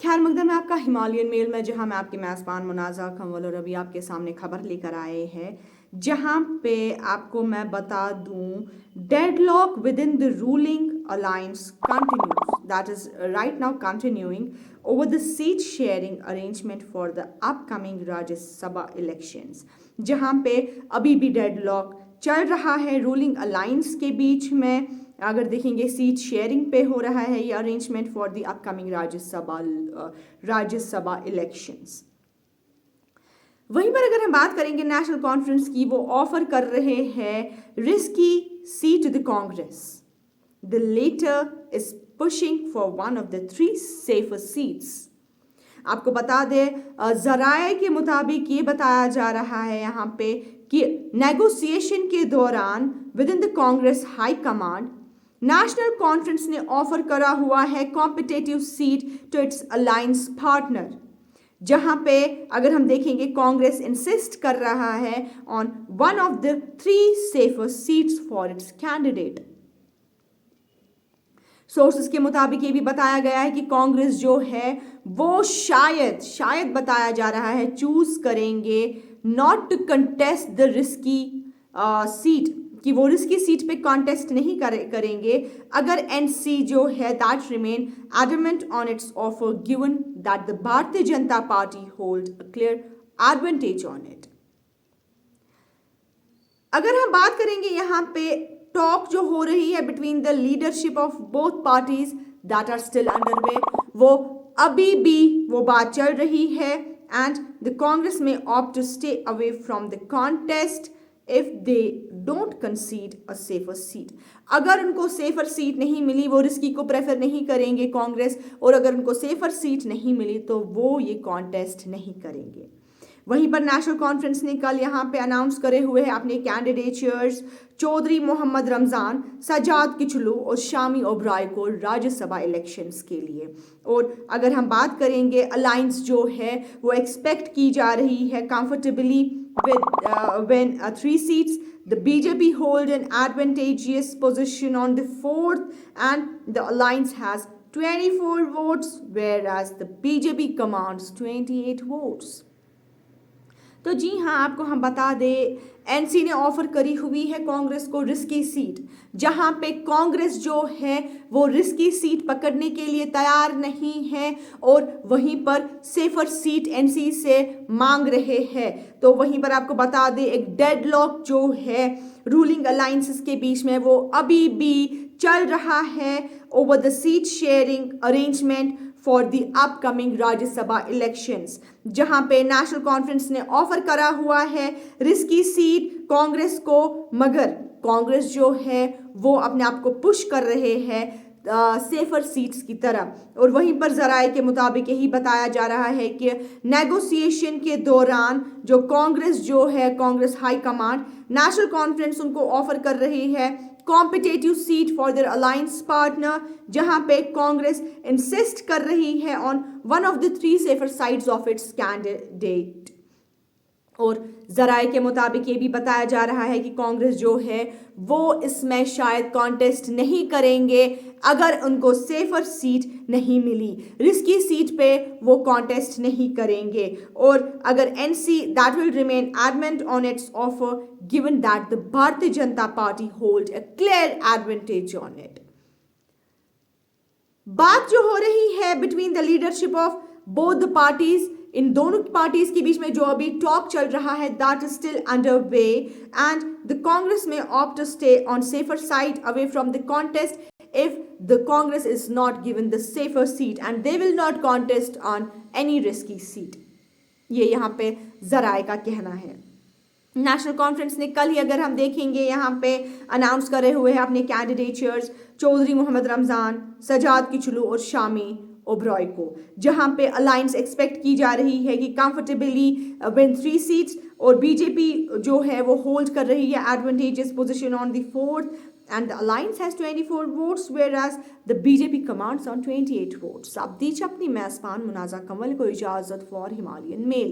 खैर मकदम है आपका हिमालयन मेल में, जहां मैं आपके मेज़बान मुनाज़ा कंवल और अभी आपके सामने खबर लेकर आए हैं, जहां पे आपको मैं बता दूं, deadlock with in the ruling alliance continues, that is right now continuing over the seat sharing arrangement for the upcoming Rajya Sabha elections. जहां पे अभी भी डेडलॉक चल रहा है रूलिंग अलायंस के बीच में। अगर देखेंगे सीट शेयरिंग पे हो रहा है ये arrangement for the upcoming Rajya Sabha elections. वहीं पर अगर हम बात करेंगे नेशनल कॉन्फ्रेंस की, वो ऑफर कर रहे हैं risky seat to the Congress. The latter is pushing for one of the 3 safer seats. आपको बता दें, जराए के मुताबिक ये बताया जा रहा है यहाँ पे कि नेगोशिएशन के दौरान within the Congress high command, National Conference ने ऑफर करा हुआ है competitive seat to its alliance partner. जहां पे अगर हम देखेंगे, कांग्रेस इंसिस्ट कर रहा है on one of the 3 safer seats for its candidate. Sources के मुताबिक ये भी बताया गया है कि कांग्रेस जो है वो शायद बताया जा रहा है चूज करेंगे not to contest the risky seat, कि वो रिस्की सीट पे कॉन्टेस्ट नहीं करेंगे अगर एनसी जो है that remain adamant on its offer given that the Bharatiya Janata Party hold a clear advantage on it. अगर हम बात करेंगे यहाँ पे टॉक जो हो रही है between the leadership of both parties that are still underway, वो अभी भी वो बात चल रही है and the Congress may opt to stay away from the contest if they don't concede a safer seat. अगर उनको सेफर सीट नहीं मिली, वो रिस्की को प्रेफर नहीं करेंगे कांग्रेस, और अगर उनको सेफर सीट नहीं मिली तो वो ये कॉन्टेस्ट नहीं करेंगे। वहीं पर नेशनल कॉन्फ्रेंस ने कल यहाँ पे अनाउंस करे हुए हैं अपने कैंडिडेचर्स चौधरी मोहम्मद रमजान, सजाद किचलू और शामी ओबराय को राज्यसभा इलेक्शंस के लिए। और अगर हम बात करेंगे अलायंस जो है वो एक्सपेक्ट की जा रही है comfortably when 3 seats, the BJP hold an advantageous position on the 4th and the alliance has 24 votes whereas the BJP commands 28 votes. तो जी हाँ, आपको हम बता दें, एनसी ने ऑफर करी हुई है कांग्रेस को रिस्की सीट, जहां पे कांग्रेस जो है वो रिस्की सीट पकड़ने के लिए तैयार नहीं है और वहीं पर सेफर सीट एनसी से मांग रहे हैं। तो वहीं पर आपको बता दें, एक डेडलॉक जो है रूलिंग अलायंसेस के बीच में वो अभी भी चल रहा है over the seat sharing arrangement for the upcoming Rajya Sabha elections, जहां पे नेशनल कॉन्फ्रेंस ने ऑफर करा हुआ है रिस्की सीट कांग्रेस को, मगर कांग्रेस जो है वो अपने आप को पुश कर रहे हैं सेफर सीट्स की तरह। और वहीं पर जराए के मुताबिक यही बताया जा रहा है कि नेगोशिएशन के दौरान जो Congress high command, National conference उनको ऑफर कर रही है competitive seat for their alliance partner, जहां पे कांग्रेस इंसिस्ट कर रही है on one of the 3 safer sides of its candidate. और जराए के मुताबिक ये भी बताया जा रहा है कि कांग्रेस जो है वो इसमें शायद कॉन्टेस्ट नहीं करेंगे अगर उनको सेफर सीट नहीं मिली, रिस्की सीट पे वो कॉन्टेस्ट नहीं करेंगे। और अगर NC that will remain adamant on its offer given that the Bharatiya Janata Party hold a clear advantage on it. बात जो हो रही है between the leadership of both the parties, इन दोनों पार्टीज के बीच में जो अभी टॉक चल रहा है that is still under way and the Congress may opt to stay on safer side away from the contest if the Congress is not given the safer seat and they will not contest on any risky seat. ये यहाँ पे जराए का कहना है। National Conference ने कल ही अगर हम देखेंगे यहाँ पे अनाउंस करे हुए हैं अपने कैंडिडेचर्स चौधरी मोहम्मद रमजान, सजाद किचलू और शामी ओबरॉय को, जहां पे अलायंस एक्सपेक्ट की जा रही है कि कंफर्टेबली विन 3 सीट्स, और बीजेपी जो है वो होल्ड कर रही है advantageous position on the 4th and the alliance has 24 votes whereas the BJP commands on 28 votes। आप दीजिए अपनी मेज़बान मुनाज़ा कंवल को इजाज़त फॉर हिमालयन मेल।